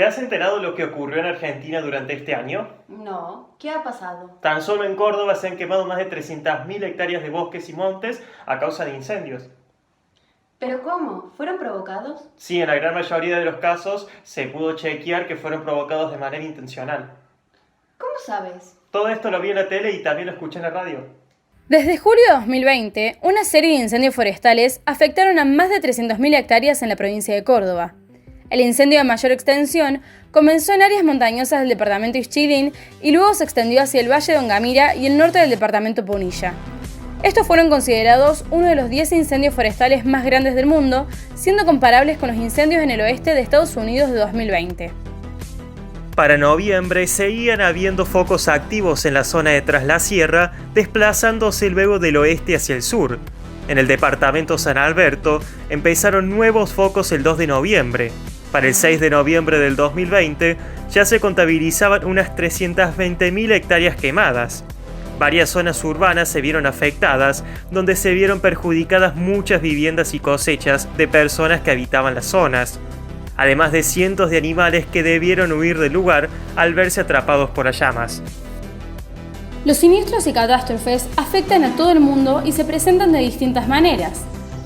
¿Te has enterado lo que ocurrió en Argentina durante este año? No, ¿qué ha pasado? Tan solo en Córdoba se han quemado más de 300.000 hectáreas de bosques y montes a causa de incendios. ¿Pero cómo? ¿Fueron provocados? Sí, en la gran mayoría de los casos se pudo chequear que fueron provocados de manera intencional. ¿Cómo sabes? Todo esto lo vi en la tele y también lo escuché en la radio. Desde julio de 2020, una serie de incendios forestales afectaron a más de 300.000 hectáreas en la provincia de Córdoba. El incendio de mayor extensión comenzó en áreas montañosas del departamento Ischilín y luego se extendió hacia el valle de Ongamira y el norte del departamento Punilla. Estos fueron considerados uno de los 10 incendios forestales más grandes del mundo, siendo comparables con los incendios en el oeste de Estados Unidos de 2020. Para noviembre seguían habiendo focos activos en la zona de Tras la Sierra, desplazándose luego del oeste hacia el sur. En el departamento San Alberto empezaron nuevos focos el 2 de noviembre. Para el 6 de noviembre del 2020 ya se contabilizaban unas 320.000 hectáreas quemadas. Varias zonas urbanas se vieron afectadas, donde se vieron perjudicadas muchas viviendas y cosechas de personas que habitaban las zonas, además de cientos de animales que debieron huir del lugar al verse atrapados por las llamas. Los siniestros y catástrofes afectan a todo el mundo y se presentan de distintas maneras.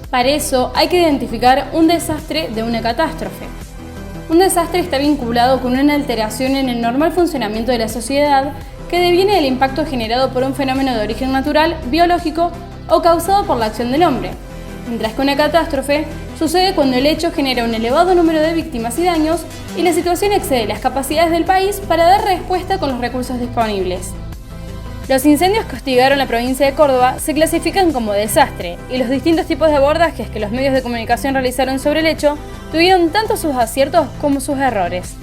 Para eso hay que identificar un desastre de una catástrofe. Un desastre está vinculado con una alteración en el normal funcionamiento de la sociedad que deviene del impacto generado por un fenómeno de origen natural, biológico o causado por la acción del hombre, mientras que una catástrofe sucede cuando el hecho genera un elevado número de víctimas y daños y la situación excede las capacidades del país para dar respuesta con los recursos disponibles. Los incendios que hostigaron la provincia de Córdoba se clasifican como desastre y los distintos tipos de abordajes que los medios de comunicación realizaron sobre el hecho tuvieron tanto sus aciertos como sus errores.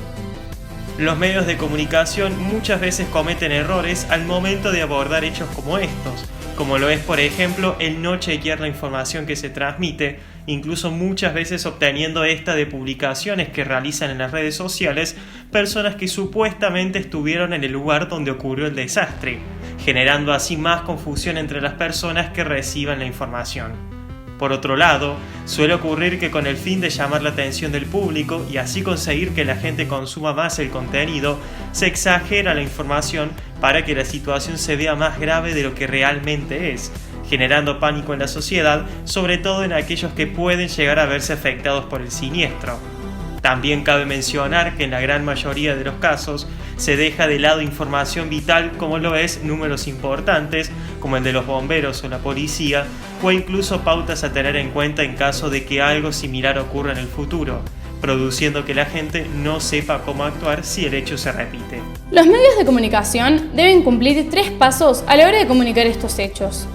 Los medios de comunicación muchas veces cometen errores al momento de abordar hechos como estos, como lo es por ejemplo el no chequear la información que se transmite, incluso muchas veces obteniendo esta de publicaciones que realizan en las redes sociales personas que supuestamente estuvieron en el lugar donde ocurrió el desastre, generando así más confusión entre las personas que reciban la información. Por otro lado, suele ocurrir que con el fin de llamar la atención del público y así conseguir que la gente consuma más el contenido, se exagera la información para que la situación se vea más grave de lo que realmente es, generando pánico en la sociedad, sobre todo en aquellos que pueden llegar a verse afectados por el siniestro. También cabe mencionar que en la gran mayoría de los casos se deja de lado información vital como lo es números importantes como el de los bomberos o la policía o incluso pautas a tener en cuenta en caso de que algo similar ocurra en el futuro, produciendo que la gente no sepa cómo actuar si el hecho se repite. Los medios de comunicación deben cumplir 3 pasos a la hora de comunicar estos hechos.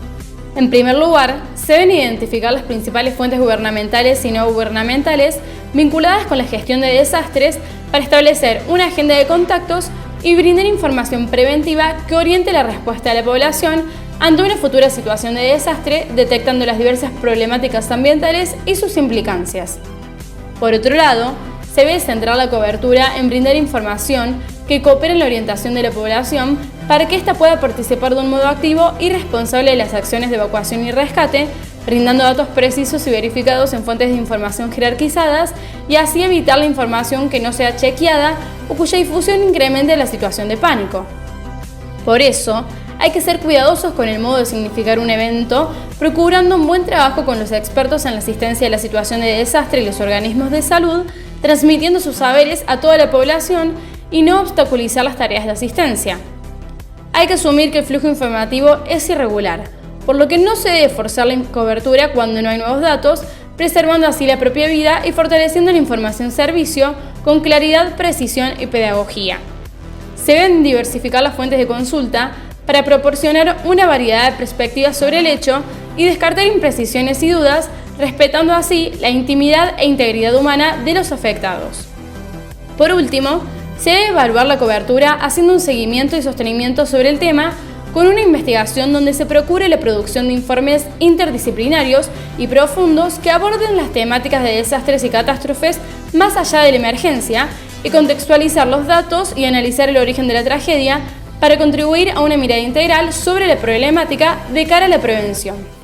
En primer lugar, se deben identificar las principales fuentes gubernamentales y no gubernamentales vinculadas con la gestión de desastres para establecer una agenda de contactos y brindar información preventiva que oriente la respuesta de la población ante una futura situación de desastre, detectando las diversas problemáticas ambientales y sus implicancias. Por otro lado, se debe centrar la cobertura en brindar información que coopere en la orientación de la población para que ésta pueda participar de un modo activo y responsable de las acciones de evacuación y rescate, brindando datos precisos y verificados en fuentes de información jerarquizadas y así evitar la información que no sea chequeada o cuya difusión incremente la situación de pánico. Por eso, hay que ser cuidadosos con el modo de significar un evento, procurando un buen trabajo con los expertos en la asistencia a la situación de desastre y los organismos de salud, transmitiendo sus saberes a toda la población y no obstaculizar las tareas de asistencia. Hay que asumir que el flujo informativo es irregular, por lo que no se debe forzar la cobertura cuando no hay nuevos datos, preservando así la propia vida y fortaleciendo la información servicio con claridad, precisión y pedagogía. Se deben diversificar las fuentes de consulta para proporcionar una variedad de perspectivas sobre el hecho y descartar imprecisiones y dudas, respetando así la intimidad e integridad humana de los afectados. Por último, se debe evaluar la cobertura haciendo un seguimiento y sostenimiento sobre el tema con una investigación donde se procure la producción de informes interdisciplinarios y profundos que aborden las temáticas de desastres y catástrofes más allá de la emergencia y contextualizar los datos y analizar el origen de la tragedia para contribuir a una mirada integral sobre la problemática de cara a la prevención.